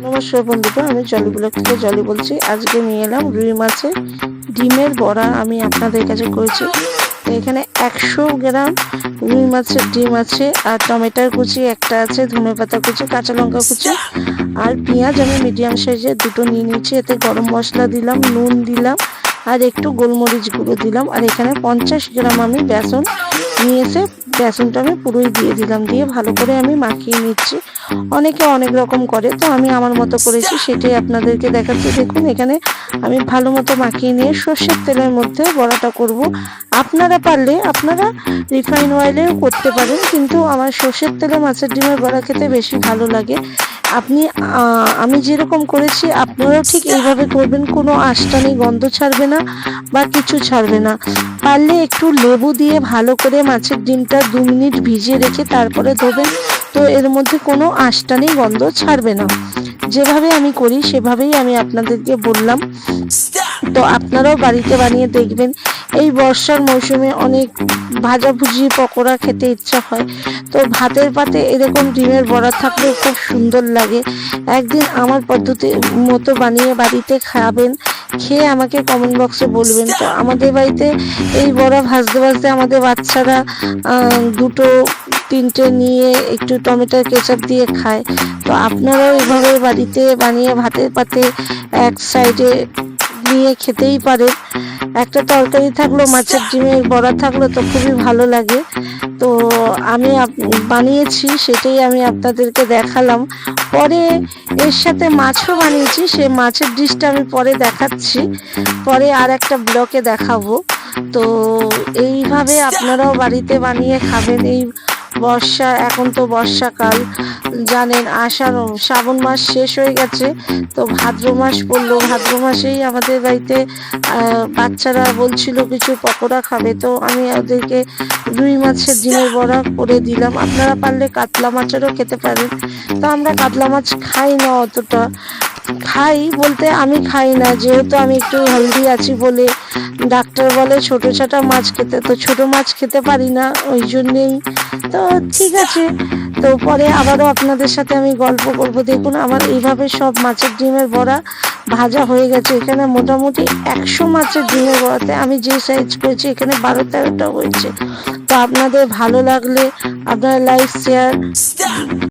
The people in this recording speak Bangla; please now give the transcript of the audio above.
নমস্কার বন্ধুরা, আমি জলি ব্লগ থেকে জলি বলছি। আজকে নিয়ে এলাম রুই মাছের ডিমের বড়া। আমি আপনাদের কাছে করেছি। তো এখানে 100 গ্রাম রুই মাছের ডিম আছে, আর টমেটোর কুচি একটা আছে, ধনেপাতা কুচি, কাঁচা লঙ্কা কুচি আর পেঁয়াজ আমি মিডিয়াম সাইজের দুটো নিয়ে নিচ্ছি। এতে গরম মশলা দিলাম, নুন দিলাম আর একটু গোলমরিচ গুঁড়ো দিলাম। আর এখানে 50 গ্রাম আমি বেসন নিয়ে এসে বেসনটা আমি পুরোই দিয়ে দিলাম, দিয়ে ভালো করে আমি মাখিয়ে নিচ্ছি। অনেকে অনেক রকম করে, তো আমি আমার মতো করেছি, সেটাই আপনাদেরকে দেখাচ্ছি। দেখুন এখানে আমি ভালো মতো মাখিয়ে নিয়ে সর্ষের তেলের মধ্যে বড়াটা করব। আপনারা পারলে আপনারা রিফাইন অয়েলেও করতে পারেন, কিন্তু আমার সর্ষের তেলে মাছের ডিমের বড়া খেতে বেশি ভালো লাগে। আমি যেরকম করেছি আপনারাও ঠিক এইভাবে করবেন, কোনো আঁশটানি গন্ধ ছাড়বে না বা কিছু ছাড়বে না। পারলে একটু লেবু দিয়ে ভালো করে মাছের ডিমটা 2 মিনিট ভিজিয়ে রেখে তারপরে ধোবেন, তো এর মধ্যে কোনো আঁশটানি গন্ধ ছাড়বে না। যেভাবে আমি করি সেভাবেই আমি আপনাদেরকে বললাম, তো আপনারাও বাড়িতে বানিয়ে দেখবেন। এই বর্ষার মৌসুমে অনেক ভাজাভুজি পকোড়া খেতে ইচ্ছা হয়, তো ভাতের পাতে এরকম ডিমের বড়া থাকলে খুব সুন্দর লাগে। একদিন আমার পদ্ধতি মতো বানিয়ে বাড়িতে খাবেন, খেয়ে আমাকে কমেন্ট বক্সে বলবেন। তো আমাদের বাড়িতে এই বড়া ভাজতে ভাজতে আমাদের বাচ্চারা 2-3টে নিয়ে একটু টমেটোর কেচাপ দিয়ে খায়। তো আপনারাও এভাবে বাড়িতে বানিয়ে ভাতের পাতে এক সাইডে নিয়ে খেতেই পারেন। একটা তরকারি থাকলো, মাছের ডিমের বড়া থাকলো, তো খুবই ভালো লাগে। তো আমি বানিয়েছি, সেটাই আমি আপনাদেরকে দেখালাম। পরে এর সাথে মাছও বানিয়েছি, সেই মাছের ডিশটা আমি পরে দেখাচ্ছি, পরে আর একটা ব্লগে দেখাবো। তো এইভাবে আপনারাও বাড়িতে বানিয়ে খাবেন। এই এখন তো বর্ষাকাল, জানেন, শ্রাবণ মাস শেষ হয়ে গেছে, তো ভাদ্র মাস পড়লো। ভাদ্র মাসেই আমাদের বাড়িতে বাচ্চারা বলছিল কিছু পকোড়া খাবে, তো আমি ওদেরকে রুই মাছের ডিমের বড়া করে দিলাম। আপনারা পারলে কাতলা মাছেরও খেতে পারেন। তো আমরা কাতলা মাছ খাই না অতটা, খাই বলতে আমি খাই না, যেহেতু আমি একটু হেলদি আছি বলে ডাক্তার বলে ছোট ছোট মাছ খেতে, তো ছোট মাছ খেতে পারি না, ওই জন্যেই। তো ঠিক আছে, তো পরে আবারও আপনাদের সাথে আমি গল্প করব। দেখুন আমার এইভাবে সব মাছের ডিমের বড়া ভাজা হয়ে গেছে। এখানে মোটামুটি 100 মাছের ডিমের বড়াতে আমি যে সাইজ করেছি এখানে 12-13টা হয়েছে। তো আপনাদের ভালো লাগলে আপনারা লাইক শেয়ার